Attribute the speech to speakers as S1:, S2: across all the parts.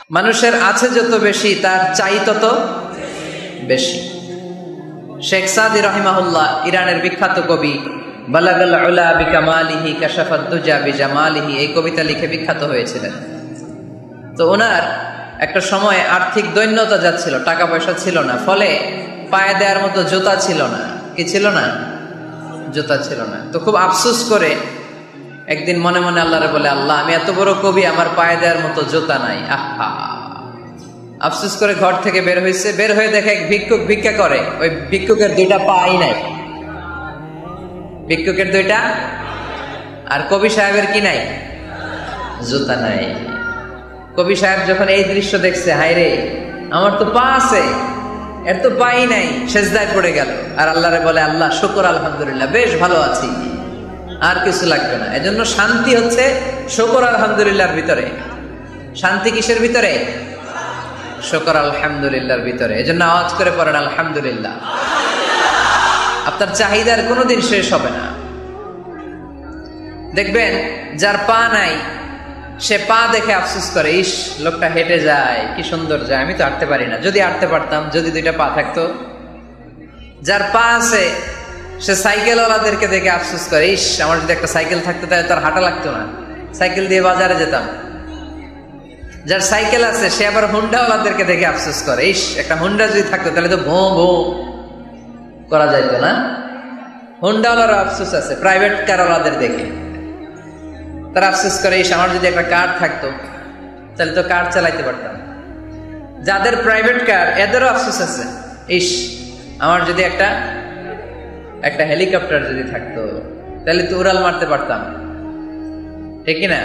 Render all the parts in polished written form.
S1: মানুষের আছে যত বেশি তার চাই তত বেশি। শেখ সাদি রাহিমাহুল্লাহ ইরানের বিখ্যাত কবি, বালাগাল উলা বিকামালিহি কাশাফাদ দুজা বিজামালিহি, এই কবিতা লিখে বিখ্যাত হয়েছিলেন। তো ওনার একটা সময় আর্থিক দৈন্যতা যাচ্ছিল, টাকা পয়সা ছিল না, ফলে পায়ে দেওয়ার মতো জুতা ছিল না। কি ছিল না? জুতা ছিল না। তো খুব আফসোস করে একদিন মনে মনে আল্লাহরে বলে, আল্লাহ আমি এত বড় কবি, আমার পায়ে দেওয়ার মতো জুতা নাই। আহা, আফসোস করে ঘর থেকে বের হয়েছে। বের হয়ে দেখে এক ভিক্ষুক ভিক্ষা করে, ওই ভিক্ষুকের দুইটা পাই নাই। ভিক্ষুকের দুইটা, আর কবি সাহেবের কি নাই? জুতা নাই। কবি সাহেব যখন এই দৃশ্য দেখছে, হায় রে আমার তো পা আছে, এর তো পাই নাই, সেজদায় পড়ে গেল আর আল্লাহরে বলে, আল্লাহ শুকর আলহামদুলিল্লাহ, বেশ ভালো আছি, আর কিছু লাগবে না। এজন্য শান্তি হচ্ছে শুকর আলহামদুলিল্লাহর ভিতরে। শান্তি কিসের ভিতরে? শুকর আলহামদুলিল্লাহর ভিতরে। এজন্য আওয়াজ করে পড়েন আলহামদুলিল্লাহ। আপনার চাহিদার কোনোদিন শেষ হবে না। দেখবেন যার পা নাই, সে পা দেখে আফসোস করে, ইস লোকটা হেঁটে যায়, কি সুন্দর যায়, আমি তো হাঁটতে পারি না, যদি হাঁটতে পারতাম, যদি দুইটা পা থাকতো। যার পা আছে সে সাইকেলওয়ালাদেরকে দেখে আফসোস করে, ইস আমার যদি একটা সাইকেল থাকতো তাহলে তার হাঁটা লাগতো না, সাইকেল দিয়ে বাজারে যেতাম। যার সাইকেল আছে সে আবার হুন্ডাওয়ালাদেরকে দেখে আফসোস করে, ইস একটা হুন্ডা যদি থাকতো তাহলে তো ভো ভো করা যাইতো না। হুন্ডাওয়ালারও আফসোস আছে প্রাইভেট কারওয়ালাদের দেখে, তারা আফসোস করে, ইস আমার যদি একটা কার থাকতো তাহলে তো কার চালাইতে পারতাম। যাদের প্রাইভেট কার এদেরও আফসোস আছে, ইস আমার যদি একটা হেলিকপ্টার যদি থাকতো তাহলে তো উড়াল মারতে পারতাম, ঠিক না?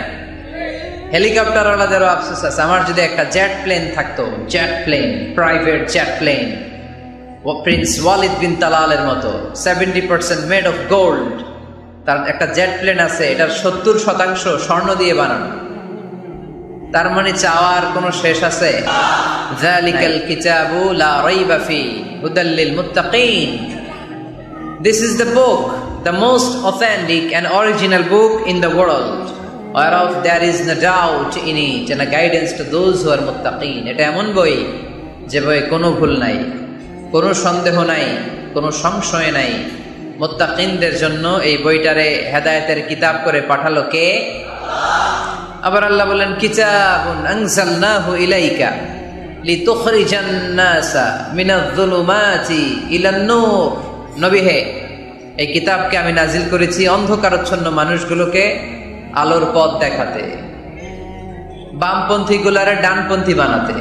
S1: হেলিকপ্টার ওয়ালাদেরও আফসোস আছে, আমার যদি একটা জেট প্লেন থাকতো, jet plane, private jet plane, prince Walid bin তালালের মতো 70% মেড অফ গোল্ড, তার একটা জেট প্লেন আছে, এটার 70% স্বর্ণ দিয়ে বানানো। তার মানে চাওয়ার কোন শেষ আছে? যালিকাল কিতাবু লা রাইবা ফি হুদাল লিল মুত্তাকিন। This is the book, the most authentic and original book in the world, whereof there is no doubt in it, and a guidance to those who are muttaqin. এটা এমন বই যে বই কোনো ভুল নাই, কোনো সন্দেহ নাই, কোনো সংশয় নাই। মুত্তাকিনদের জন্য এই বইটারে হেদায়েতের কিতাব করে পাঠালো কে? আবার আল্লাহ বলেন, কিতাবুন আনজালনাহু ইলাইকা লিতুখরিজান নাসা মিনাজ-যুলুমাতি ইলান-নূর। নবী হে, এই কিতাবকে আমি নাজিল করেছি অন্ধকারাচ্ছন্ন মানুষগুলোকে আলোর পথ দেখাতে, বামপন্থী গুলারে ডানপন্থী বানাতে,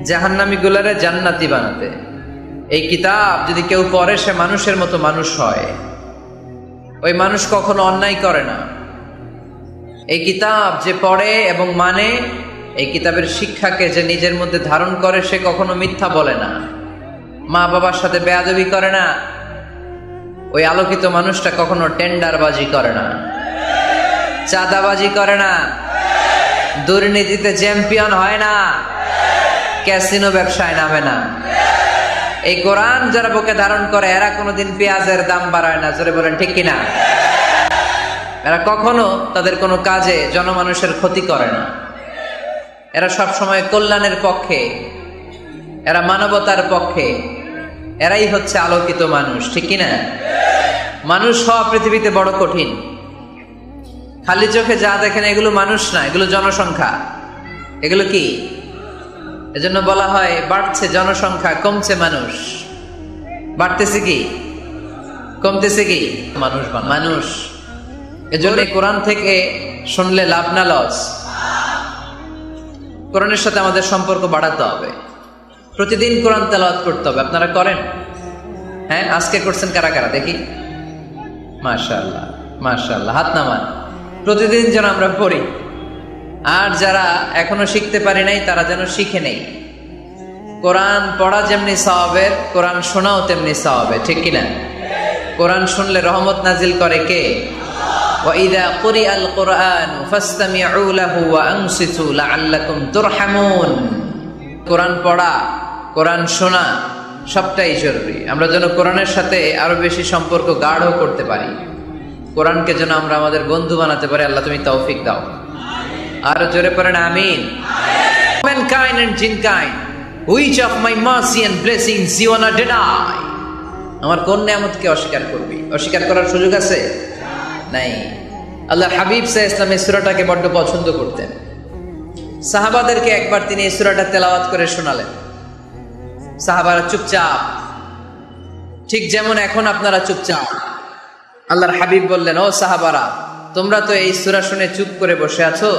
S1: জাহান্নামী গুলারে জান্নাতি বানাতে। এই কিতাব যদি কেউ পড়ে সে মানুষের মতো মানুষ হয়, ওই মানুষ কখনো অন্যায় করে না। এই কিতাব যে পড়ে এবং মানে, এই কিতাবের শিক্ষাকে যে নিজের মধ্যে ধারণ করে, সে কখনো মিথ্যা বলে না, মা বাবার সাথে বেয়াদবি করে না। ওই আলোকিত মানুষটা কখনো টেন্ডারবাজি করে না, চাঁদাবাজি করে না, দুর্নীতিতে চ্যাম্পিয়ন হয় না, ক্যাসিনো ব্যবসায় নামে না। এই কোরআন যারা বুকে ধারণ করে এরা কোনোদিন পেঁয়াজের দাম বাড়ায় না, জোরে বলেন ঠিক কিনা? এরা কখনো তাদের কোনো কাজে জনমানুষের ক্ষতি করে না। এরা সবসময় কল্যাণের পক্ষে, এরা মানবতার পক্ষে। এরাই হচ্ছে আলোকিত মানুষ, ঠিক কিনা? মানুষ হওয়া পৃথিবীতে বড় কঠিন। খালি চোখে যা দেখেন এগুলো মানুষ না, এগুলো জনসংখ্যা। এগুলো কি? এজন্য বলা হয় বাড়ছে জনসংখ্যা, কমছে মানুষ। বাড়তেছে কি, কমতেছে কি? মানুষ মানুষ। এজন্য কোরআন থেকে শুনলে লাভ না লস? কোরআনের সাথে আমাদের সম্পর্ক বাড়াতে হবে। প্রতিদিন কোরআন তেলাওয়াত করতে হবে। আপনারা করেন? হ্যাঁ, আজকে করছেন কারা কারা দেখি? মাশাআল্লাহ মাশাআল্লাহ, হাত নামান। প্রতিদিন যেন আমরা পড়ি, আর যারা এখনো শিখতে পারি নাই তারা যেন শিখে নেই। কোরআন পড়া যেমনি সওয়াবের, কোরআন শোনাও তেমনি সওয়াবের, ঠিক কিনা? কোরআন শুনলে রহমত নাজিল করে কে? وَإِذَا قُرِئَ الْقُرْآنُ فَاسْتَمِعُوا لَهُ وَأَنصِتُوا لَعَلَّكُمْ تُرْحَمُونَ। কোরআন পড়া, কোরআন শোনা সবটাই জরুরি। আমরা যেন কোরআনের সাথে আরো বেশি সম্পর্ক গাঢ় করতে পারি, কোরআনকে যেন আমরা আমাদের বন্ধু বানাতে পারি। আল্লাহ তুমি তৌফিক দাও। আরো জোরে পড়েন আমিন। mankind and jinkind, which of my mercy and blessings you wanna deny? আমার কোন নিয়ামতকে অস্বীকার করবি? অস্বীকার করার সুযোগ আছে? নাই। আল্লাহ হাবিব সাল্লাল্লাহু আলাইহি ওয়াসাল্লাম এই সূরাটাকে বড় পছন্দ করতেন। সাহাবাদেরকে একবার তিনি এই সূরাটা তেলাওয়াত করে শোনালেন। সাহাবারা চুপচাপ, ঠিক যেমন এখন আপনারা চুপচাপ। আল্লাহর হাবিব বললেন, ও সাহাবারা, তোমরা তো এই সূরা শুনে চুপ করে বসে আছো,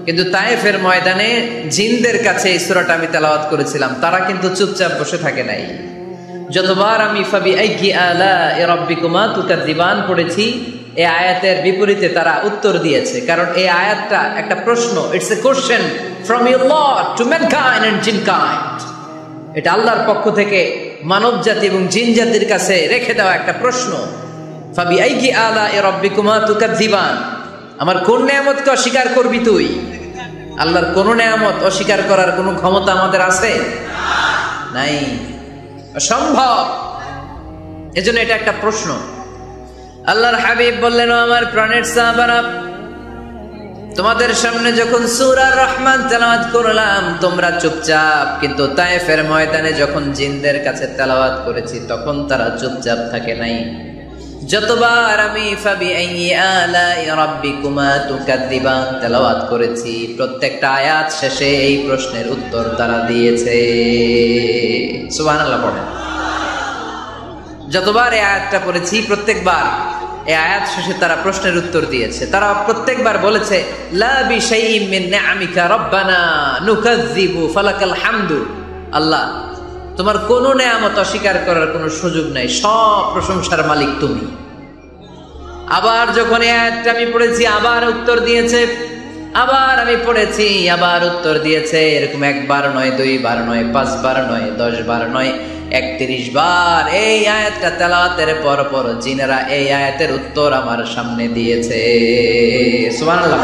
S1: কিন্তু তায়েফের ময়দানে জিনদের কাছে এই সূরাটা আমি তেলাওয়াত করেছিলাম, তারা কিন্তু চুপচাপ বসে থাকে নাই। যতবার আমি ফাবি আইয়ি আলা'i রাব্বিকুমা তুকাযিবান পড়েছি, এই আয়াতের বিপরীতে তারা উত্তর দিয়েছে, কারণ এই আয়াতটা একটা প্রশ্ন। It's a question from your Lord to mankind and jinnkind. এটা আল্লাহর পক্ষ থেকে মানব জাতি এবং জিন জাতির কাছে রেখে দেওয়া একটা প্রশ্ন। ফাবি আইয়ি আলা'i রাব্বিকুমা তুকাযিবান, আমার কোন নিয়ামতকে অস্বীকার করবি তুই? আল্লাহর কোন নিয়ামত অস্বীকার করার কোনো ক্ষমতা আমাদের আছে? নাই, অসম্ভব। এজন্য এটা একটা প্রশ্ন। আল্লাহর হাবিব বললেন, আমার প্রাণের সাহাবারা, তোমাদের সামনে যখন সূরা রহমান তেলাওয়াত করলাম তোমরা চুপচাপ, কিন্তু তায়েফের ময়দানে যখন জিনদের কাছে তেলাওয়াত করেছি তখন তারা চুপচাপ থাকে নাই। যতবার আমি ফাবি আইয়ি আলা'i রাব্বিকুমা তুকাযিবান তেলাওয়াত করেছি, প্রত্যেকটা আয়াত শেষে এই প্রশ্নের উত্তর তারা দিয়েছে। সুবহানাল্লাহ পড়েন। যতবার এই আয়াতটা পড়েছি প্রত্যেকবার এই আয়াত শেষে তারা প্রশ্নের উত্তর দিয়েছে। তারা প্রত্যেকবার বলেছে, লা বিশাইইন মিন নিআমিকা রাব্বানা নুকাযযিবু ফালাকাল হামদু। আল্লাহ, তোমার কোন নিয়ামত অস্বীকার করার কোনো সুযোগ নাই, সব প্রশংসার মালিক তুমি। আবার যখন এই আয়াতটা আমি পড়েছি আবার উত্তর দিয়েছে, আবার আমি পড়েছি আবার উত্তর দিয়েছে। এরকম একবার নয়, দুইবার নয়, 5 বার নয়, 10 বার নয়, 31 বার এই আয়াতটা তেলাওয়াতের পর পর জিনেরা এই আয়াতের উত্তর আমার সামনে দিয়েছে। সুবহানাল্লাহ।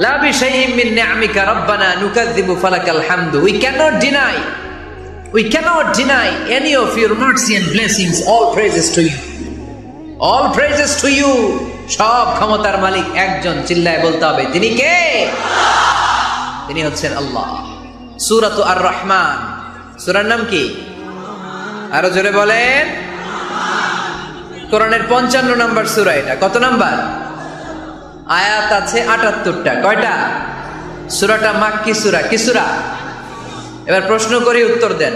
S1: লা বিশাইইন মিন নিআমিকা রাব্বানা নুকাযযিবু ফালাকাল হামদু। We cannot deny any of your mercy and blessings. All praises to you. All praises to you. সব ক্ষমতার মালিক একজন, চিল্লায় বলতে হবে, তিনি কে? তিনি হচ্ছেন আল্লাহ। সূরাতু আর-রহমান, সূরার নাম কি? আরো জোরে বলেন। কোরআনের 55 নম্বর সূরা এটা। কত নাম্বার? আয়াত আছে 78টা। কয়টা? সূরাটা মাক্কি সূরা। কি সূরা? এবার প্রশ্ন করি, উত্তর দেন।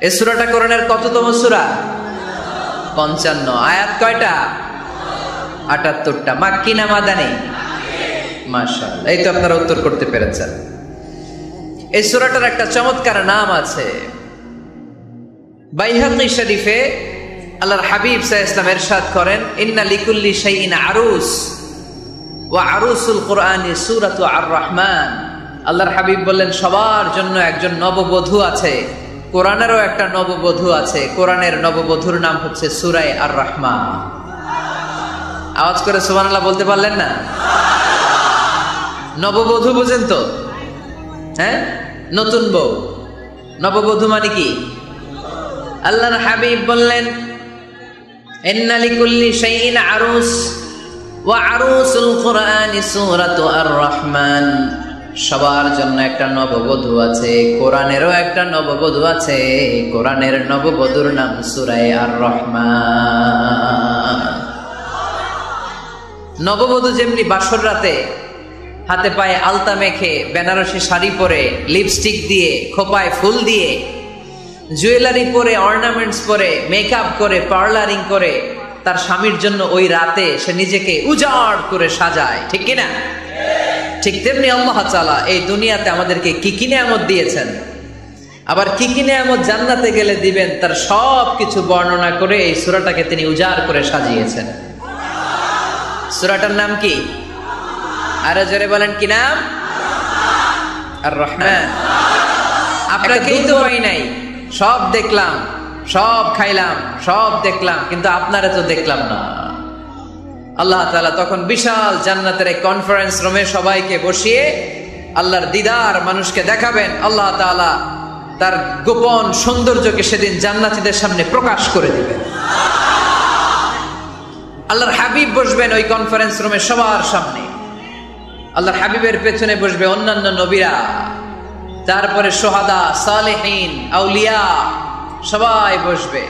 S1: এই সূরাটা কোরআনের কততম সূরা? 55। আয়াত কয়টা? 78টা। মাক্কি না মাদানী? মাশাআল্লাহ, এই তো আপনারা উত্তর করতে পেরেছেন। এই সূরাটার একটা চমৎকার নাম আছে। বাইহাকী শরীফে আল্লাহর হাবিব সাল্লাল্লাহু আলাইহি ওয়াসাল্লাম ইরশাদ করেন, ইন্না লিকুল্লি শাইইন আরুস ওয়া আরুসুল কুরআনি সূরাতু আর-রহমান। আল্লাহর হাবিব বললেন, সবার জন্য একজন নববধূ আছে, কোরআনেরও একটা নববধূ আছে। কোরআনের নববধূর নাম হচ্ছে সূরা আর-রহমান। আওয়াজ করে সুবহানাল্লাহ বলতে পারলেন না? নববধূ বুঝেন তো? হ্যাঁ, নতুন বউ। নববধূ মানে কি? আল্লাহর হাবিব বললেন, ইন্না লিকুল্লি শাইইন আরুস ওয়া আরুসুল কুরআনি সূরাতু আর-রহমান। সবার জন্য একটা নববধূ আছে, কোরআনেরও একটা নববধূ আছে। কোরআনের নববধূর নাম সূরা আর-রহমান। নববধূ যেমনি বাসর রাতে হাতে পায়ে আলতা মেখে, বেনারসি শাড়ি পরে, লিপস্টিক দিয়ে, খোপায় ফুল দিয়ে, জুয়েলারি পরে, অর্নামেন্টস পরে, মেকআপ করে, পার্লারিং করে তার স্বামীর জন্য ওই রাতে সে নিজেকে উজাড় করে সাজায়, ঠিক কিনা? ঠিক তেমনি আল্লাহ তাআলা এই দুনিয়াতে আমাদেরকে কি কি নিয়ামত দিয়েছেন, আবার কি কি নিয়ামত জান্নাতে গেলে দিবেন, তার সব কিছু বর্ণনা করে এই সূরাটাকে তিনি উজাড় করে সাজিয়েছেন। সূরাটার নাম কি? আরো জোরে বলেন, কি নাম? আর-রহমান। আপনাকেই তো পাই নাই, সব দেখলাম, সব খাইলাম, সব দেখলাম, কিন্তু আপনারা তো দেখলাম না। আল্লাহ তাআলা তখন বিশাল জান্নাতের এক কনফারেন্স রুমে সবাইকে বসিয়ে আল্লাহর দিদার মানুষকে দেখাবেন। আল্লাহ তাআলা তার গোপন সৌন্দর্যকে সেদিন জান্নাতীদের সামনে প্রকাশ করে দিবেন। আল্লাহর হাবিব বসবেন ওই কনফারেন্স রুমে সবার সামনে। আল্লাহর হাবিবের পেছনে বসবে অন্যান্য নবীরা, তারপরে সোহাদা, সালেহীন, আউলিয়া সবাই বসবে।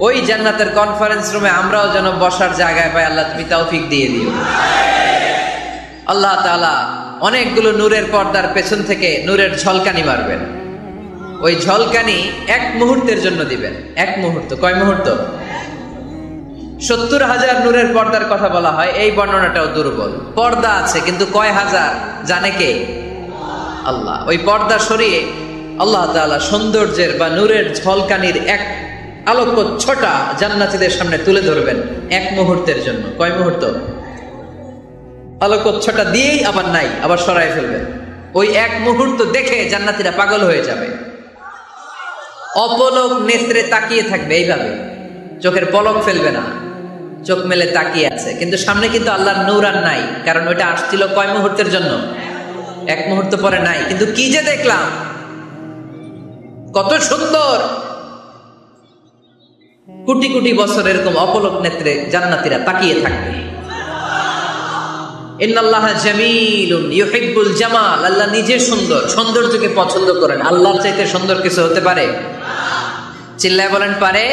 S1: ওই জান্নাতের কনফারেন্স রুমে আমরাও যেন বসার জায়গায় পাই, আল্লাহ তুমি তৌফিক দিয়ে দিও। আল্লাহ তাআলা অনেকগুলো নূরের পর্দার পেছন থেকে নূরের ঝলকানি মারবেন। ওই ঝলকানি এক মুহূর্তের জন্য দিবেন। এক মুহূর্ত। কয় মুহূর্ত? 70,000 নূরের পর্দার কথা বলা হয়, এই বর্ণনাটাও দুর্বল। পর্দা আছে কিন্তু কয় হাজার জানে কে? আল্লাহ। ওই পর্দা সরিয়ে আল্লাহ তাআলা সৌন্দর্যের বা নূরের ঝলকানির এক আলোকচ্ছটা জান্নাতীদের সামনে তুলে ধরবেন এক মুহূর্তের জন্য। কয় মুহূর্ত? আলোকচ্ছটা দিয়েই আবার নাই, আবার সরাই ফেলবেন। ওই এক মুহূর্ত দেখে জান্নাতীরা পাগল হয়ে যাবে, অপলক নেত্রে তাকিয়ে থাকবে। এইভাবে চোখের পলক ফেলবে না, চোখ মেলে তাকিয়ে আছে। কিন্তু সামনে কিন্তু আল্লাহর নূর আর নাই, কারণ ওইটা আসছিল কয় মুহূর্তের জন্য? এক মুহূর্ত পরে নাই। কিন্তু কি যে দেখলাম, কত সুন্দর! কোটি কোটি বছর এরকম অপলক নেত্রে জান্নাতীরা তাকিয়ে থাকবে। ইন্নাল্লাহা জামিলুন ইউহিব্বুল জামাল। আল্লাহ নিজে সুন্দর, সৌন্দর্যকে পছন্দ করেন। আল্লাহর চাইতে সুন্দর কিছু হতে পারে? চিল্লায় বলেন পারে?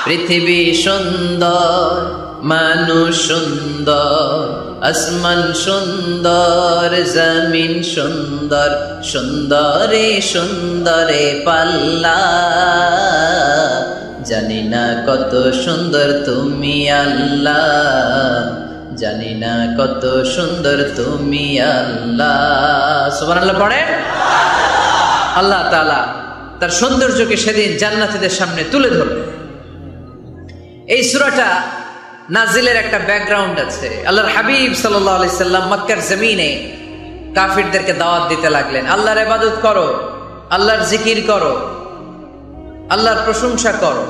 S1: পৃথিবী সুন্দর, মানুষ সুন্দর, আসমান সুন্দর, জমিন সুন্দর, সুন্দরে সুন্দরে পাল্লা। জানি না কত সুন্দর তুমি আল্লাহ, জানি না কত সুন্দর তুমি আল্লাহ। সুবহানাল্লাহ পড়েন। আল্লাহ তাআলা তার সৌন্দর্যকে সেদিন জান্নাতীদের সামনে তুলে ধরবে। এই সূরাটা নাজিলের একটা ব্যাকগ্রাউন্ড আছে। আল্লাহর হাবিব সাল্লাল্লাহু আলাইহি সাল্লাম মক্কার জমিনে কাফিরদেরকে দাওয়াত দিতে লাগলেন, আল্লাহর ইবাদত করো, আল্লাহর জিকির করো, আল্লাহর প্রশংসা করো।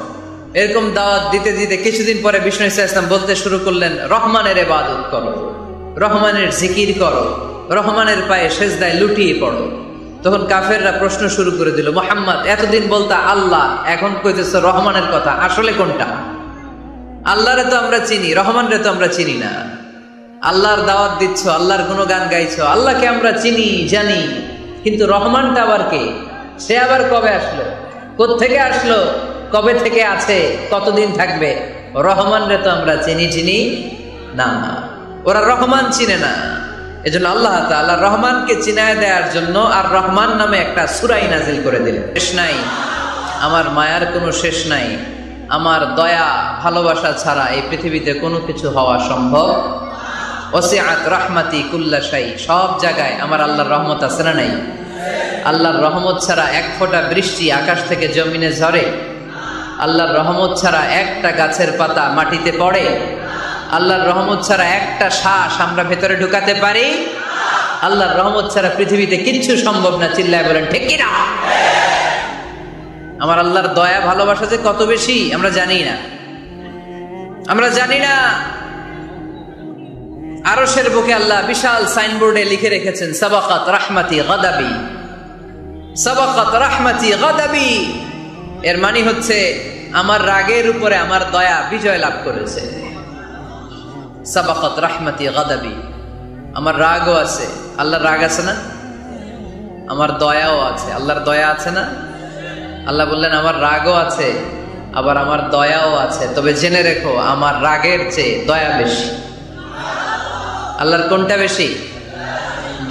S1: এরকম দাওয়াত দিতে দিতে কিছুদিন পরে বিষ্ণু ইসলাম বলতে শুরু করলেন, রহমানের ইবাদত করো, রহমানের জিকির করো, রহমানের পায়ে সেজদায় লুটিয়ে পড়ো। তখন কাফেররা প্রশ্ন শুরু করে দিল, মুহাম্মদ এতদিন বলতা আল্লাহ, এখন কইতেছ রহমানের কথা, আসলে কোনটা? আল্লাহরে তো আমরা চিনি, রহমানরে তো আমরা চিনি না। আল্লাহর দাওয়াত দিচ্ছ, আল্লাহর গুণগান গাইছো, আল্লাহকে আমরা চিনি জানি, কিন্তু রহমানটা আবার কে? সে আবার কবে আসলো, কোত্থেকে আসলো, কবে থেকে আছে, কতদিন থাকবে? রহমানরে তো আমরা চিনি না। ওরা রহমান চিনে না। এজন্য আল্লাহ তাআলা রহমানকে চিনায় দেওয়ার জন্য আর রহমান নামে একটা সূরাই নাজিল করে দিলেন। শেষ নাই, আমার মায়ার কোনো শেষ নাই, আমার দয়া ভালোবাসা ছাড়া এই পৃথিবীতে কোনো কিছু হওয়া সম্ভব। ওয়াসিআত রাহমাতি কুল্লা শাই। সব জায়গায় আমার আল্লাহর রহমত আছে না নাই? আল্লাহর রহমত ছাড়া এক ফোঁটা বৃষ্টি আকাশ থেকে জমিনে ঝরে? আল্লাহর রহমত ছাড়া একটা গাছের পাতা মাটিতে পড়ে? আল্লাহর রহমত ছাড়া একটা শ্বাস আমরা ভেতরে ঢুকাতে পারি? আল্লাহর রহমত ছাড়া পৃথিবীতে কিচ্ছু সম্ভব না। চিল্লায় বলেন ঠিক কি না? আমার আল্লাহর দয়া ভালোবাসা যে কত বেশি আমরা জানি না, আমরা জানি না। আরশের বুকে আল্লাহ বিশাল সাইনবোর্ডে লিখে রেখেছেন, সাবাকাত রাহমাতি গাদাবি, সাবাকাত রাহমাতি গাদাবি। এর মানে হচ্ছে আমার রাগের উপরে আমার দয়া বিজয় লাভ করেছে। সাবাকাত রাহমাতি গাদাবি, আমার রাগও আছে, আল্লাহর রাগ আছে না? আমার দয়াও আছে, আল্লাহর দয়া আছে না? আল্লাহ বললেন আমার রাগও আছে, আবার আমার দয়াও আছে, তবে জেনে রেখো আমার রাগের চেয়ে দয়া বেশি। আল্লাহর কোনটা বেশি?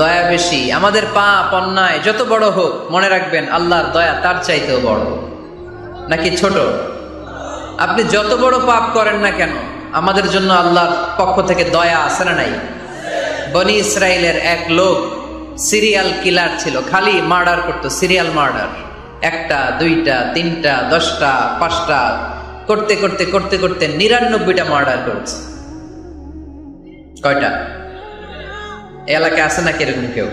S1: দয়া বেশি। আমাদের পাপ অন্যায় যত বড় হোক, মনে রাখবেন আল্লাহর দয়া তার চাইতেও বড়। নাকি ছোট? আপনি যত বড় পাপ করেন না কেন, আমাদের জন্য আল্লাহর পক্ষ থেকে দয়া আছে না নাই? বনি ইসরাইলের এক লোক সিরিয়াল কিলার ছিল, খালি মার্ডার করতো, সিরিয়াল মার্ডার। একটা, দুইটা, তিনটা, 10টা, 5টা করতে করতে করতে করতে 99টা মার্ডার করেছে। কয়টা? এলাকায় আছে নাকি এরকম কেউ?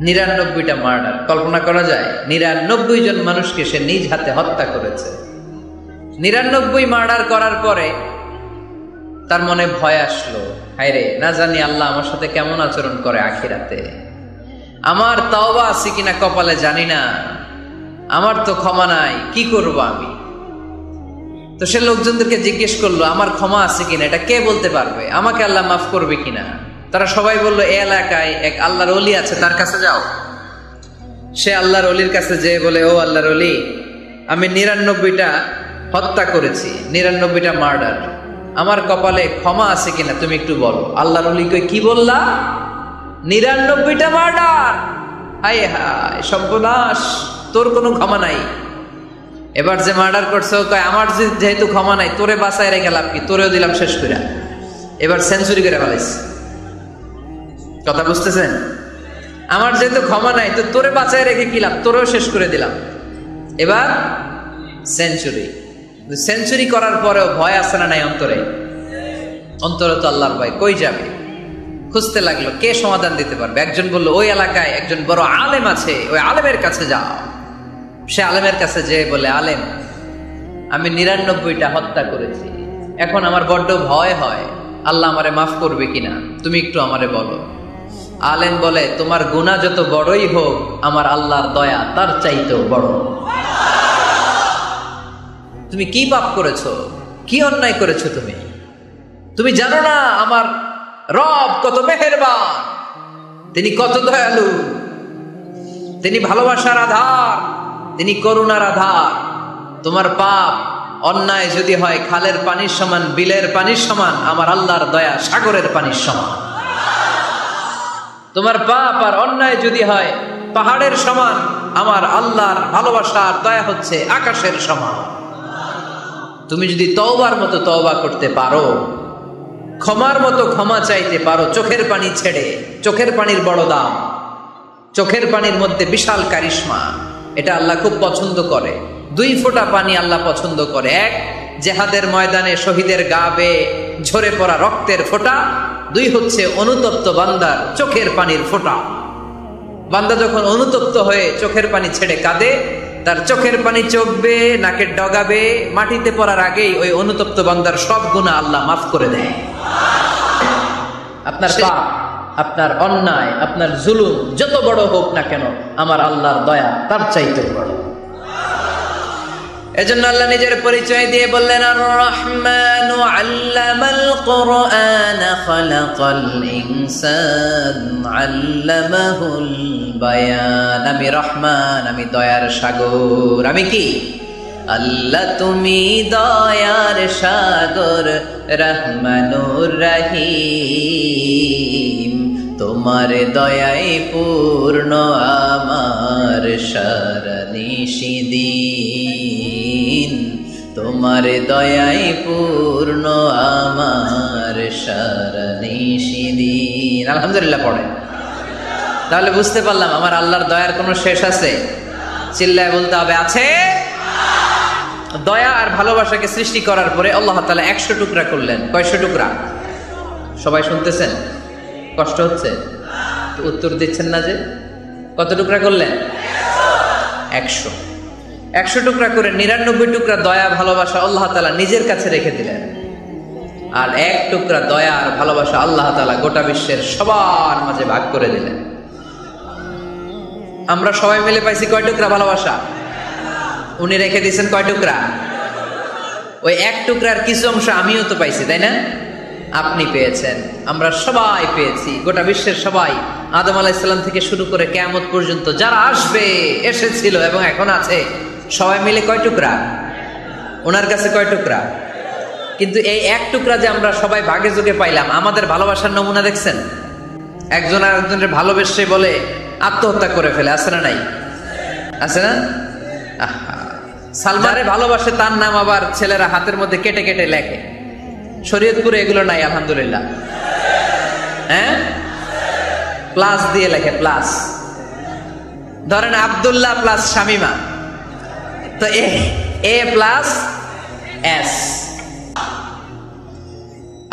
S1: 99টা মার্ডার। কল্পনা করা যায়? 99 জন মানুষকে সে নিজ হাতে হত্যা করেছে। 99 মার্ডার করার পরে তার মনে ভয় আসলো, হায়রে না জানি আল্লাহ আমার সাথে কেমন আচরণ করে আখিরাতে। আমার তওবা আছে কিনা কপালে জানি না, আমার তো ক্ষমা নাই, কি করব আমি? তো সে লোকজনদেরকে জিজ্ঞেস করলো, আমার ক্ষমা আছে কিনা, এটা কে বলতে পারবে? আমাকে আল্লাহ মাফ করবে কিনা? তারা সবাই বললো, এই এলাকায় এক আল্লাহর ওলি আছে, তার কাছে যাও। সে আল্লাহর ওলির কাছে যেয়ে বলে, ও আল্লাহর ওলি, আমি 99টা হত্যা করেছি, 99টা মার্ডার, আমার কপালে ক্ষমা আছে কিনা তুমি একটু বলো। আল্লাহর ওলি কই, কি বললা? 99টা মার্ডার? হায় হায় সর্বনাশ, তোর কোনো ক্ষমা নাই। এবার যে মার্ডার করছে ও কয়, আমার যেহেতু ক্ষমা নাই, তোরে বাঁচায় রেখে লাভ কি, তোরেও দিলাম শেষ করে। এবার সেঞ্চুরি করে ফেলাইছে। কথা বুঝতেছেন? আমার যেহেতু ক্ষমা নাই, তো তোরে বাঁচায় রেখে কি লাভ, তোরেও শেষ করে দিলাম। এবার সেঞ্চুরি। সেঞ্চুরি করার পরেও ভয় আছে না নাই অন্তরে? অন্তরে তো আল্লাহর ভয়। কই যাবে? খুঁজতে লাগলো কে সমাধান দিতে পারবে। একজন বলল, ওই এলাকায় একজন বড় আলেম আছে, ওই আলেমের কাছে যাও। সে আলেমের কাছে যেয়ে বলে, আলেম, আমি 99টা হত্যা করেছি, এখন আমার বড্ড ভয় হয়, আল্লাহ আমারে মাফ করবে কিনা, তুমি একটু আমারে বলো। আলেম বলে, তোমার গুনাহ যত বড়ই হোক, আমার আল্লাহর দয়া তার চাইতেও বড়। তুমি কি পাপ করেছো, কি অন্যায় করেছো তুমি? তুমি জানো না আমার রব কত মেহেরবান, তিনি কত দয়ালু, তিনি ভালোবাসার আধার, তিনি করুণার আধার। তোমার পাপ অন্যায় যদি হয় খালের পানির সমান, বিলের পানির সমান, আমার আল্লাহর দয়া সাগরের পানির সমান। তোমার পাপ আর অন্যায় যদি হয় পাহাড়ের সমান, আমার আল্লাহর ভালোবাসার দয়া হচ্ছে আকাশের সমান। তুমি যদি তওবার মতো তওবা করতে পারো, ক্ষমার মতো ক্ষমা চাইতে পারো, চোখের পানি ছেড়ে, চোখের পানির বড় দাম, চোখের পানির মধ্যে বিশাল কারিশমা, এটা আল্লাহ খুব পছন্দ করে। 2 ফোঁটা পানি আল্লাহ পছন্দ করে। এক, জেহাদের ময়দানে শহীদের গা বেয়ে ঝরে পড়া রক্তের ফোঁটা। 2 হচ্ছে অনুতপ্ত বান্দার চোখের পানির ফোঁটা। বান্দা যখন অনুতপ্ত হয়ে চোখের পানি ছেড়ে কাঁদে, তার চোখের পানি চোখ বেয়ে নাকের ডগাবে মাটিতে পড়ার আগেই ওই অনুতপ্ত বান্দার সব গুনাহ আল্লাহ মাফ করে দেয়। আপনার পাপ, আপনার অন্যায়, আপনার জুলুম যত বড় হোক না কেন, আমার আল্লাহর দয়া তার চাইতে বড়। এজন্য আল্লাহ নিজের পরিচয় দিয়ে বললেন, আর রহমানু আল্লামাল কুরআন খালাকাল ইনসান আল্লামাহুল বায়ান। আমি রহমান, আমি দয়ার সাগর। আমি কি? আল্লাহ তুমি দয়ার সাগর, রহমানুর রহিম। তোমার দয়ায় পূর্ণ আমার সারা নিশিদিন, তোমার দয়ায় পূর্ণ আমার সারা নিশিদিন। আলহামদুলিল্লাহ পড়ে। তাহলে বুঝতে পারলাম আমার আল্লাহর দয়ার কোনো শেষ আছে? চিল্লায় বলতে হবে, আছে। দয়া আর ভালোবাসাকে সৃষ্টি করার পরে আল্লাহ তাআলা 100 টুকরা করলেন। কয়শো টুকরা? সবাই শুনতেছেন? কষ্ট হচ্ছে? উত্তর দিচ্ছেন না যে। কত টুকরা করলেন? 100। 100 টুকরা করে 99 টুকরা দয়া ভালোবাসা আল্লাহ তাআলা নিজের কাছে রেখে দিলেন, আর 1 টুকরা দয়া আর ভালোবাসা আল্লাহ তাআলা গোটা বিশ্বের সবার মাঝে ভাগ করে দিলেন। আমরা সবাই মিলে পাইছি কয় টুকরা ভালোবাসা? উনি রেখে দিয়েছেন কয় টুকরা? ওই 1 টুকরার কিছু অংশ আমিও তো পাইছি, তাই না? আপনি পেয়েছেন, আমরা সবাই পেয়েছি, গোটা বিশ্বের সবাই, আদম আলাইহিস সালাম থেকে শুরু করে কিয়ামত পর্যন্ত যারা আসবে, এসেছিল এবং এখন আছে, সবাই মিলে কয় টুকরা? ওনার কাছে কয় টুকরা? কিন্তু এই 1 টুকরা যে আমরা সবাই ভাগে যোগে পাইলাম, আমাদের ভালোবাসার নমুনা দেখছেন? একজন আর একজনের ভালোবেসে বলে আত্মহত্যা করে ফেলে, আছে না নাই? আছে না? সালমানে ভালোবাসে, তার নাম আবার ছেলেরা হাতের মধ্যে কেটে কেটে লেখে। শরীয়তপুরে এগুলো নাই আলহামদুলিল্লাহ। হ্যাঁ, প্লাস দিয়ে লেখে, প্লাস। ধরেন আব্দুল্লাহ প্লাস শামিমা, তো এ প্লাস এস।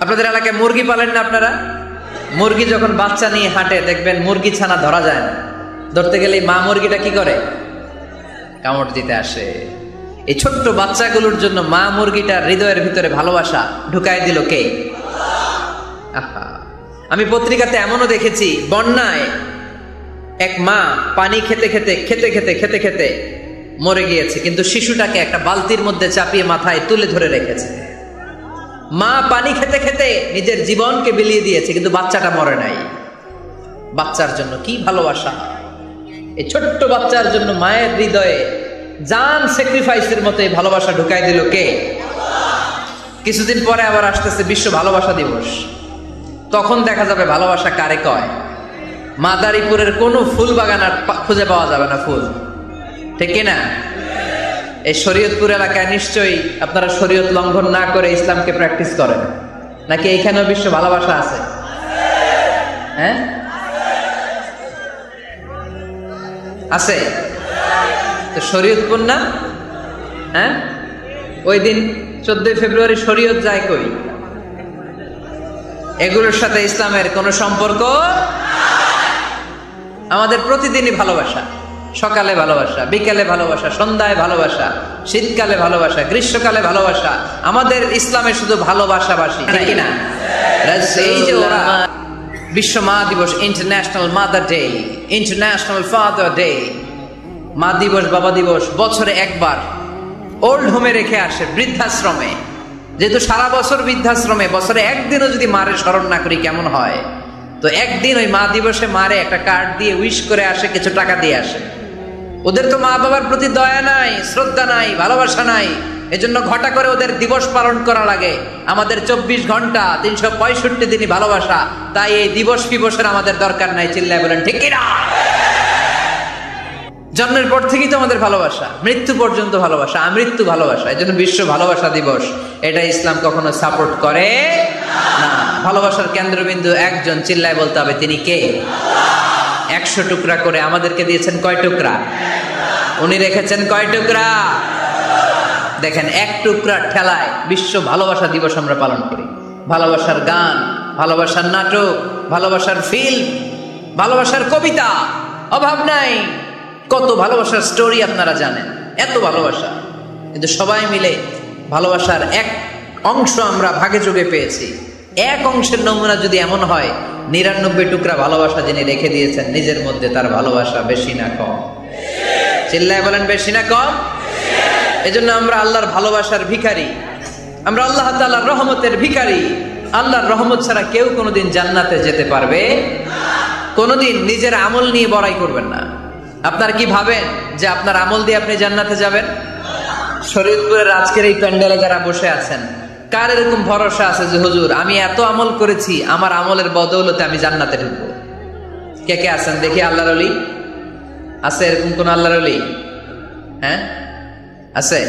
S1: আপনাদের এলাকায় মুরগি পালেন না আপনারা? মুরগি যখন বাচ্চা নিয়ে হাঁটে, দেখবেন মুরগি ছানা ধরা যায় না। ধরতে গেলে মা মুরগিটা কি করে? কামড় দিতে আসে। এই ছোট্ট বাচ্চাগুলোর জন্য মা মুরগিটার হৃদয়ের ভিতরে ভালোবাসা ঢুকায় দিল কে? আহা, আমি পত্রিকাতে এমনও দেখেছি, বন্যায় এক মা পানি খেতে খেতে খেতে খেতে খেতে খেতে মরে গিয়েছে, কিন্তু শিশুটাকে একটা বালতির মধ্যে চাপিয়ে মাথায় তুলে ধরে রেখেছে। মা পানি খেতে খেতে নিজের জীবনকে বিলিয়ে দিয়েছে, কিন্তু বাচ্চাটা মরে নাই। বাচ্চার জন্য কি ভালোবাসা! এই ছোট্ট বাচ্চার জন্য মায়ের হৃদয়ে জান স্যাক্রিফাইসের মতো এই ভালোবাসা ঢুকাই দিল কে? কিছুদিন পরে আবার আসতেছে বিশ্ব ভালোবাসা দিবস। তখন দেখা যাবে ভালোবাসা কারে কয়। মাদারীপুরের কোনো ফুল বাগান আর খুঁজে পাওয়া যাবে না ফুল, ঠিক কিনা? এই শরীয়তপুর এলাকায় নিশ্চয়ই আপনারা শরীয়ত লঙ্ঘন না করে ইসলামকে প্র্যাকটিস করেন, নাকি এইখানেও বিশ্ব ভালোবাসা আছে? হ্যাঁ আছে তো, শরীয়তপুর না? হ্যাঁ, ওই দিন 14 ফেব্রুয়ারি শরীয়ত যায় কই? এগুলোর সাথে ইসলামের কোনো সম্পর্ক। আমাদের প্রতিদিনই ভালোবাসা, সকালে ভালোবাসা, বিকেলে ভালোবাসা, সন্ধ্যায় ভালোবাসা, শীতকালে ভালোবাসা, গ্রীষ্মকালে ভালোবাসা। আমাদের ইসলামে শুধু ভালোবাসাবাসী, ঠিক না? এই যে ওরা বিশ্ব মা দিবস, international mother day, international father day, মা দিবস, বাবা দিবস বছরে একবার ওল্ড হোমে রেখে আসে, বৃদ্ধাশ্রমে। যেহেতু সারা বছর বৃদ্ধাশ্রমে, বছরে একদিনও যদি মারে স্মরণ না করি কেমন হয়? তো একদিন ওই মা দিবসে মারে একটা কার্ড দিয়ে উইশ করে আসে, কিছু টাকা দিয়ে আসে। ওদের তো মা বাবার প্রতি দয়া নাই, শ্রদ্ধা নাই, ভালোবাসা নাই, এজন্য ঘটা করে ওদের দিবস পালন করা লাগে। আমাদের 24 ঘন্টা 365 দিনই ভালোবাসা, তাই এই দিবস ফিবসের আমাদের দরকার নাই। চিল্লায় বলেন ঠিক কিনা? জন্মের পর থেকেই তো আমাদের ভালোবাসা, মৃত্যু পর্যন্ত ভালোবাসা, আমৃত্যু ভালোবাসা। এই জন্য বিশ্ব ভালোবাসা দিবস, এটা ইসলাম কখনো সাপোর্ট করে না। ভালোবাসার কেন্দ্রবিন্দু একজন, চিল্লায় বলতে হবে তিনি কে? 100 টুকরা করে আমাদেরকে দিয়েছেন কয় টুকরা? উনি রেখেছেন কয় টুকরা? দেখেন, এক টুকরা ঠেলায় বিশ্ব ভালোবাসা দিবস আমরা পালন করি। ভালোবাসার গান, ভালোবাসার নাটক, ভালোবাসার ফিল্ম, ভালোবাসার কবিতা, অভাব নাই। কত ভালোবাসার স্টোরি আপনারা জানেন, এত ভালোবাসা। কিন্তু সবাই মিলে ভালোবাসার এক অংশ আমরা ভাগে যোগে পেয়েছি। এক অংশের নমুনা যদি এমন হয়, 99 টুকরা ভালোবাসা যিনি রেখে দিয়েছেন নিজের মধ্যে, তার ভালোবাসা বেশি না কম? চিল্লায় বলেন বেশি না কম? এজন্য আমরা আল্লাহর ভালোবাসার ভিখারি, আমরা আল্লাহ তাআলার রহমতের ভিখারি। আল্লাহর রহমত ছাড়া কেউ কোনোদিন জান্নাতে যেতে পারবে কোনোদিন নিজের আমল নিয়ে বড়াই করবেন না। আপনার কি ভাবেন যে আপনার আমল দিয়ে আপনি জান্নাতে যাবেন? শরীয়তপুরের আজকের এই প্যান্ডেলে যারা বসে আছেন, কার এরকম ভরসা আছে যে হুজুর আমি এত আমল করেছি, আমার আমলের বদৌলতে আমি জান্নাতে ঢুকবো? কে কে আছেন দেখি? আল্লাহর ওলি আছে? এরকম কোন আল্লাহর ওলি? হ্যাঁ আছে?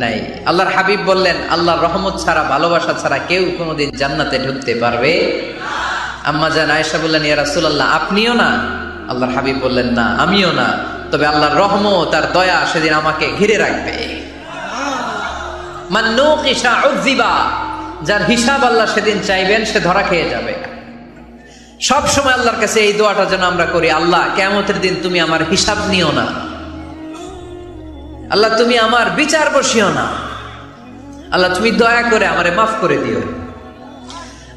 S1: নাই। আল্লাহর হাবিব বললেন, আল্লাহর রহমত ছাড়া, ভালোবাসা ছাড়া কেউ কোনোদিন জান্নাতে ঢুকতে পারবে? আম্মা জান আয়েশা বললেন, ইয়া রাসূলুল্লাহ আপনিও না? আল্লাহর হাবিব বললেন, না আমিও না, তবে আল্লাহর রহমত আর দয়া সেদিন আমাকে ঘিরে রাখবে। মান নুকিশা উযিবা, যার হিসাব আল্লাহ সেদিন চাইবেন সে ধরা খেয়ে যাবে। সব সময় আল্লাহর কাছে এই দোয়াটা যেন আমরা করি, আল্লাহ কিয়ামতের দিন তুমি আমার হিসাব নিও না, আল্লাহ তুমি আমার বিচার বসিও না, আল্লাহ তুমি দয়া করে আমারে মাফ করে দিও।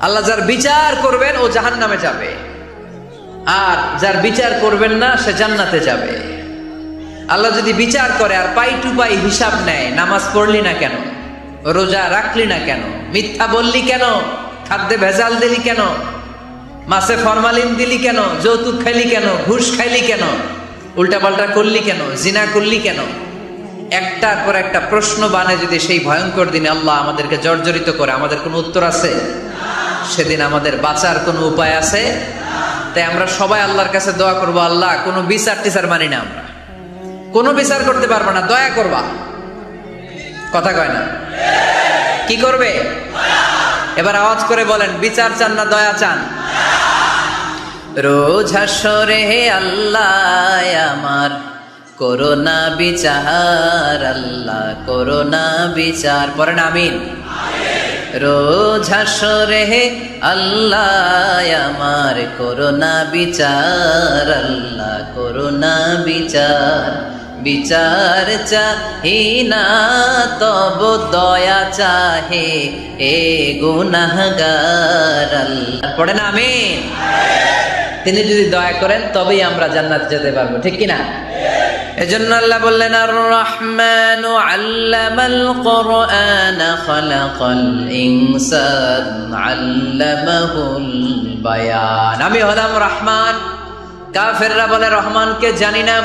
S1: আল্লাহ যার বিচার করবেন ও জাহান্নামে যাবে, আর যার বিচার করবেন না সে জান্নাতে যাবে। আল্লাহ যদি বিচার করে আর পাই টু পাই হিসাব নেয়, নামাজ পড়লি না কেন, রোজা রাখলি না কেন, মিথ্যা বললি কেন, খাদ্যে ভেজাল দিলি কেন, মাছে ফরমালিন দিলি কেন, যৌতুক খাইলি কেন, ঘুষ খাইলি কেন, উল্টাপাল্টা করলি কেন, জিনা করলি কেন, একটার পর একটা প্রশ্ন বানে যদি সেই ভয়ঙ্কর দিনে আল্লাহ আমাদেরকে জর্জরিত করে, আমাদের কোনো উত্তর আছে? সেদিন আমাদের বাঁচার কোনো উপায় আছে? তাই আমরা সবাই আল্লাহর কাছে দোয়া করবো, আল্লাহ কোনো বিচার টিচার মানি না, আমরা কোনো বিচার করতে পারবো না, দয়া করবা। কথা কয় না? কি করবে? এবার আওয়াজ করে বলেন, বিচার চান না দয়া চান? রোজ হাসরে আল্লাহ আমার করোনা বিচার, আল্লাহ করোনা বিচার, পড়েন আমিন। রোজ হাসরে আল্লাহ আমার করোনা বিচার, আল্লাহ করোনা বিচার। বিচার চাহি না তব দয়া চাহে এ গুনাহগার, আল্লাহ পড়েন আমিন। তিনি যদি দয়া করেন তবেই আমরা জান্নাত যেতে পারবো, ঠিক কিনা? এজন্য আল্লাহ বললেন, আর রহমানু আল্লামাল কুরআন খালাকাল ইনসান আল্লামাহুল বায়ান। আমি হলাম রহমান, কাফেররা বলে রহমানকে জানি না,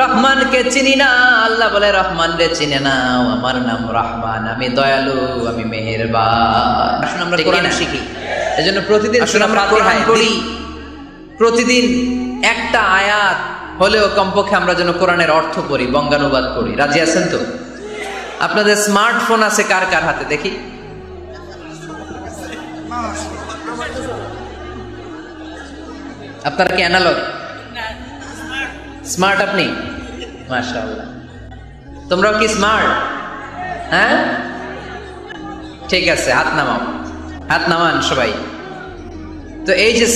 S1: রহমানকে চিনি না। আল্লাহ বলে রহমান রে চিনে নাও, আমার নাম রহমান, আমি দয়ালু, আমি মেহেরবান। আসুন আমরা কোরআন শিখি। এজন্য প্রতিদিন সূরা ফাতিহা পড়ি, প্রতিদিন একটা আয়াত হলেও কমপক্ষে আমরা যেন কোরআনের অর্থ পড়ি, বঙ্গানুবাদ পড়ি। রাজি আছেন তো? আপনাদের স্মার্টফোন আছে কার কার হাতে দেখি? আপনারা কি অ্যানালগ? স্মার্ট আপনি? মাশাআল্লাহ। তোমরাও কি স্মার্ট? হ্যাঁ, ঠিক আছে, হাত নামাও, হাত নামান সবাই। তো এই যে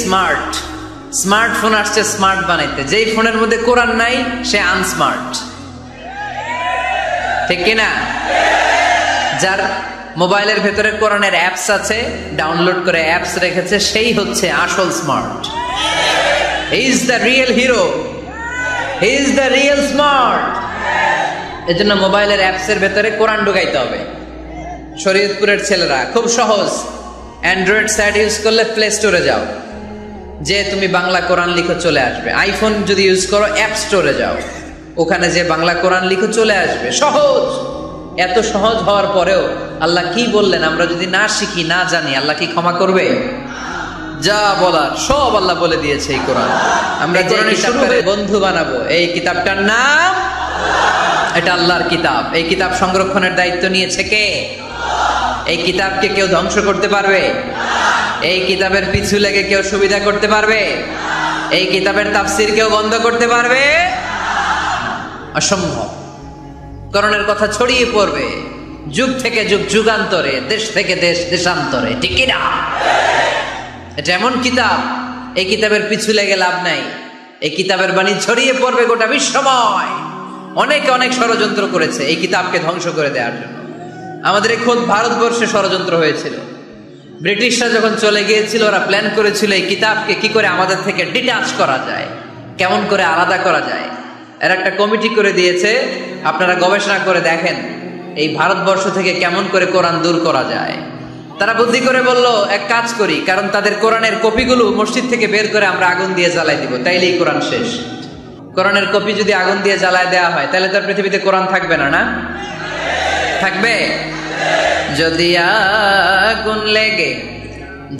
S1: স্মার্টফোন আসছে স্মার্ট বানাইতে, যেই ফোনের মধ্যে কোরআন নাই সে আনস্মার্ট, ঠিক কিনা? যার মোবাইলের ভেতরে কোরআনের অ্যাপস আছে, ডাউনলোড করে অ্যাপস রেখেছে, সেই হচ্ছে আসল smart. He is the real hero, he is the real smart. এজন্য মোবাইলের অ্যাপসের ভেতরে কোরআন ঢুকাইতে হবে। শরীয়তপুরের ছেলেরা খুব সহজ, অ্যান্ড্রয়েড সাইট ইউজ করলে প্লে স্টোরে যাও, যে তুমি বাংলা কোরআন লিখো চলে আসবে। আইফোন যদি ইউজ করো অ্যাপ স্টোরে যাও, ওখানে যে বাংলা কোরআন লিখো চলে আসবে। সহজ। এত সহজ হওয়ার পরেও আল্লাহ কি বললেন আমরা যদি না শিখি, না জানি, আল্লাহ কি ক্ষমা করবে? যা বলার সব আল্লাহ বলে দিয়েছে এই কোরআন। আমরা কোরআনের বন্ধু বানাবো। এই কিতাবটার নাম, এটা আল্লাহর কিতাব। এই কিতাব সংরক্ষণের দায়িত্ব নিয়েছে কে? এই কিতাবকে কেউ ধ্বংস করতে পারবে? এই কিতাবের পিছু লেগে কেউ সুবিধা করতে পারবে? এই কিতাবের তাফসীর কেউ বন্ধ করতে পারবে? অসম্ভব। কোরআনের কথা ছড়িয়ে পড়বে যুগ থেকে যুগ, যুগান্তরে, দেশ থেকে দেশ, দেশান্তরে, ঠিক কি না? এটা এমন কিতাব, এই কিতাবের পিছু লেগে লাভ নাই। এই কিতাবের বাণী ছড়িয়ে পড়বে গোটা বিশ্বময়। অনেকে অনেক ষড়যন্ত্র করেছে এই কিতাবকে ধ্বংস করে দেওয়ার জন্য। আমাদের এই খোদ ভারতবর্ষে ষড়যন্ত্র হয়েছিল। ব্রিটিশরা যখন চলে গিয়েছিল, ওরা প্ল্যান করেছিল এই কিতাবকে কি করে আমাদের থেকে ডিটাচ করা যায়, কেমন করে আলাদা করা যায়। এর একটা কমিটি করে দিয়েছে, আপনারা গবেষণা করে দেখেন এই ভারতবর্ষ থেকে কেমন করে কোরআন দূর করা যায়। তারা বুদ্ধি করে বলল, এক কাজ করি, কারণ তাদের কোরআনের কপিগুলো মসজিদ থেকে বের করে আমরা আগুন দিয়ে জ্বালাই দিব, তাইলেই কোরআন শেষ। কোরআনের কপি যদি আগুন দিয়ে জ্বালায় দেওয়া হয়, তাহলে তার পৃথিবীতে কোরআন থাকবে না? না থাকবে? যদি আগুন লেগে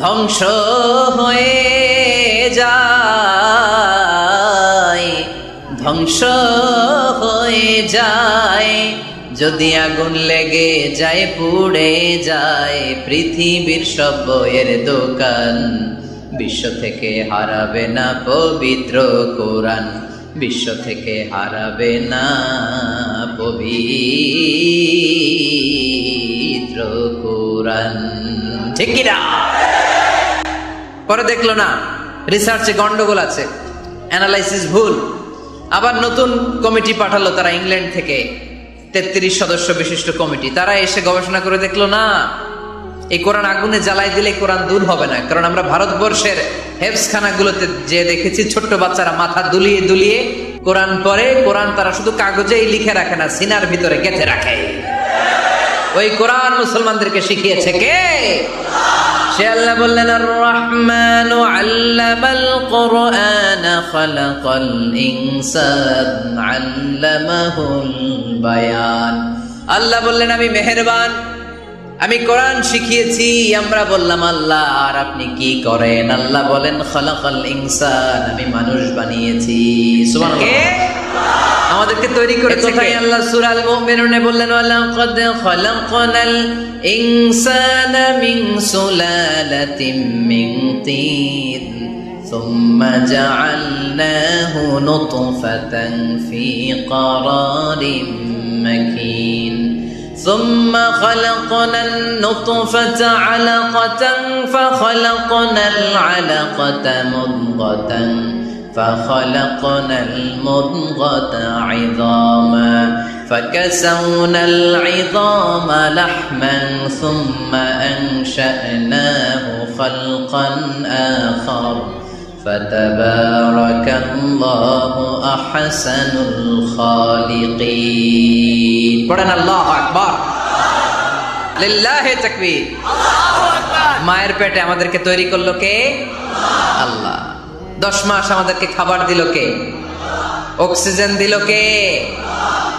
S1: ধ্বংস হয়ে যায়, ধ্বংস হয়ে যায়, যদি আগুন লেগে যায়, পুড়ে যায় পৃথিবীর সব বইয়ের দোকান, বিশ্ব থেকে হারাবে না পবিত্র কোরআন, বিশ্ব থেকে হারাবে না পবিত্র কোরআন, ঠিক কি না? পরে দেখলো না রিসার্চে গন্ডগোল আছে, অ্যানালাইসিস ভুল। আবার নতুন কমিটি পাঠালো তারা ইংল্যান্ড থেকে, 33 সদস্য বিশিষ্ট কমিটি। তারা এসে গবেষণা করে দেখলো না, এই কোরআন আগুনে জ্বালাই দিলে কোরআন দূর হবে না। কারণ আমরা ভারতবর্ষের হেফজখানাগুলোতে যে দেখেছি, ছোট্ট বাচ্চারা মাথা দুলিয়ে দুলিয়ে কোরআন পড়ে। কোরআন তারা শুধু কাগজেই লিখে রাখে না, সিনার ভিতরে গেঁথে রাখে। ওই কোরআন মুসলমানদেরকে শিখিয়েছে কে? সে আল্লাহ বললেন, আর রহমানু আল্লামাল কোরআন খালাকাল ইনসান আল্লামাহুল বায়ান। আল্লাহ বললেন আমি মেহেরবান, আমি কোরআন শিখিয়েছি। আমরা বললাম আল্লাহ আর আপনি কি করেন? আল্লাহ বলেন খালাকাল ইনসান, আমি মানুষ বানিয়েছি। সুবহানাল্লাহ, আমাদেরকে তৈরি করেছে কে? আল্লাহ সূরা আল মুমিনুনে বললেন, ওয়ালাকাদ খালাকনাল ইনসানা মিন সুলালাতিন মিন তিন সুম্মা জাআলনাহু নুতফাতান ফি ক্বারারিন মাকিন ثم خلقنا النطفة علقة فخلقنا العلقة مضغة فخلقنا المضغة عظاما فكسونا العظام لحما ثم أنشأناه خلقا آخر فتبارك الله أحسن الخالقين. পড়েন আল্লাহু আকবার, লিল্লাহি তাকবীর। মায়ের পেটে আমাদেরকে তৈরি করলো কে? আল্লাহ। 10 মাস আমাদেরকে খাবার দিল কে? অক্সিজেন দিল কে?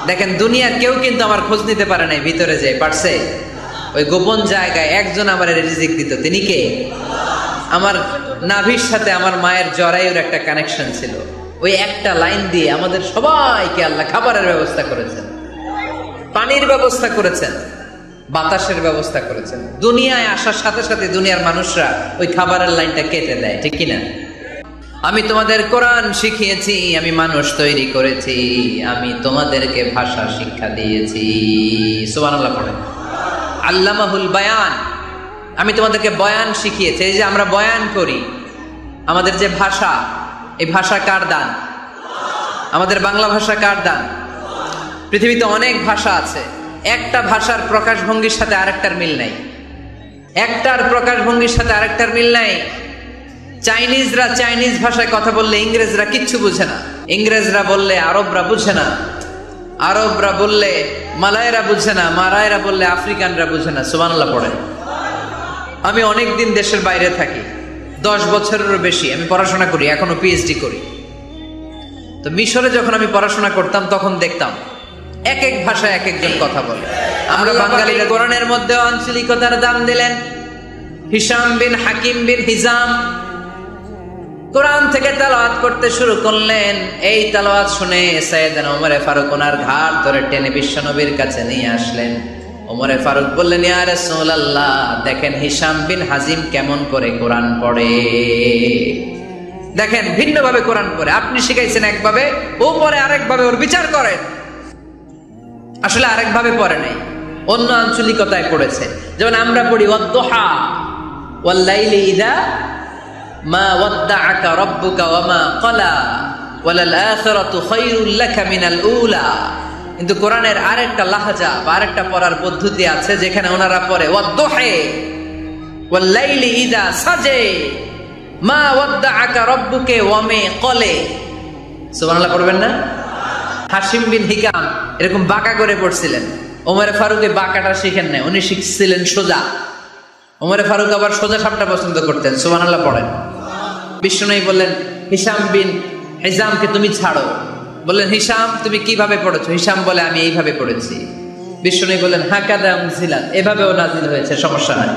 S1: দেখেন দুনিয়ার কেউ কিন্তু আমার খোঁজ নিতে পারে নাই, ভিতরে যে পারছে? ওই গোপন জায়গায় একজন আমার রিজিক দিত, তিনি কে? আমার নাভির সাথে আমার মায়ের জরায়ুর একটা কানেকশন ছিল। ওই একটা লাইন দিয়ে আমাদের সবাইকে আল্লাহ খাবারের ব্যবস্থা করেছেন, পানির ব্যবস্থা করেছেন, বাতাসের ব্যবস্থা করেছেন। দুনিয়ায় আসার সাথে সাথে দুনিয়ার মানুষরা ওই খাবারের লাইনটা কেটে দেয়, ঠিক কিনা? আমি তোমাদের কোরআন শিখিয়েছি, আমি মানুষ তৈরি করেছি, আমি তোমাদেরকে ভাষা শিক্ষা দিয়েছি। সুবহানাল্লাহ পড়ে। আল্লামাহুল বায়ান, আমি তোমাদেরকে বয়ান শিখিয়েছি। এই যে আমরা বয়ান করি, আমাদের যে ভাষা, এই ভাষা কার দান? আমাদের বাংলা ভাষা কার দান? পৃথিবীতে অনেক ভাষা আছে, একটা ভাষার প্রকাশভঙ্গির সাথে আরেকটার মিল নাই, একটার প্রকাশভঙ্গির সাথে আরেকটার মিল নাই। চাইনিজরা চাইনিজ ভাষায় কথা বললে ইংরেজরা কিচ্ছু বুঝে না, ইংরেজরা বললে আরবরা বুঝে না, আরবরা বললে মালায়রা বুঝে না, মারায়রা বললে আফ্রিকানরা বুঝে না। সুবহানাল্লাহ পড়ে। আমি অনেক দিন দেশের বাইরে থাকি, 10 বছরেরও বেশি আমি পড়াশোনা করি, এখনো পিএইচডি করি। তো মিশরে যখন আমি পড়াশোনা করতাম তখন দেখতাম এক এক ভাষায় এক একজন কথা বলে। আমরা বাঙালিরা কোরআনের মধ্যে আঞ্চলিকতার দাম দিলেন। হিশাম বিন হাকিম বিন হিজাম কোরআন থেকে তেলাওয়াত করতে শুরু করলেন। এই তেলাওয়াত শুনে সাইয়েদনা ওমরে ফারুক ওনার ঘাড় ধরে টেনে বিশ্বনবীর কাছে নিয়ে আসলেন। ওমরে ফারুক বললেন, ইয়া রাসূলুল্লাহ, দেখেন হিশাম বিন হাজিম কেমন করে কোরআন পড়ে, দেখেন ভিন্নভাবে কোরআন পড়ে। আপনি শিখাইছেন একভাবে, ও পড়ে আরেকভাবে, ওর বিচার করেন। আসলে আরেকভাবে পড়ে নাই, অন্য আঞ্চলিকতায় পড়েছে। যেমন আমরা পড়ি ওয়াদ-দুহা ওয়াল লাইলি ইযা মা ওয়াদ্দাআকা রাব্বুকা ওয়া মা ক্বালা ওয়ালাল আখিরাতু খায়রুল লাকা মিনাল উলা। কিন্তু কোরআনের আরেকটা লাহজা বা আরেকটা পড়ার পদ্ধতি আছে, যেখানে ওনারা পড়ে ওয়াদ-দুহা ওয়াল লাইলি ইযা সাজে মা ওয়াদ্দাআকা রাব্বুকা ওয়া মা ক্বালা। সুবহানাল্লাহ পড়বেন না? হাশিম বিন হিকাম এরকম বাঁকা করে পড়ছিলেন। ওমরে ফারুক এই বাঁকাটা শিখেন নাই, উনি শিখছিলেন সোজা। ওমরে ফারুক আবার সোজা সাপটা পছন্দ করতেন। সুবহানাল্লাহ পড়েন। বিষ্ণুনবী বললেন, হিশাম বিন হিজামকে তুমি ছাড়ো। বললেন, হিশাম তুমি কিভাবে পড়েছো? হিশাম বলে, আমি এইভাবে পড়েছি। বিষ্ণুনবী বললেন, হাকাদা উনজিলাত, এভাবেও নাজিল হয়েছে, সমস্যা নাই।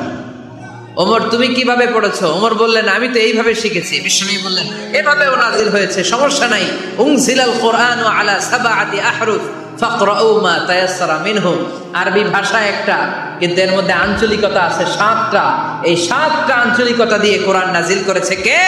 S1: ওমর তুমি কিভাবে পড়েছো? ওমর বললেন, আমি তো এইভাবে শিখেছি। বিষ্ণুনবী বললেন, এভাবেও নাজিল হয়েছে, সমস্যা নাই। উনজিলাল কুরআনু আলা সাবআতি আহরুফ ফাকরাউ মা তায়াসসারা মিনহু। আরবি ভাষা একটা, কিন্তু এর মধ্যে আঞ্চলিকতা আছে 7টা। এই 7টা আঞ্চলিকতা দিয়ে কোরআন নাজিল করেছে কে?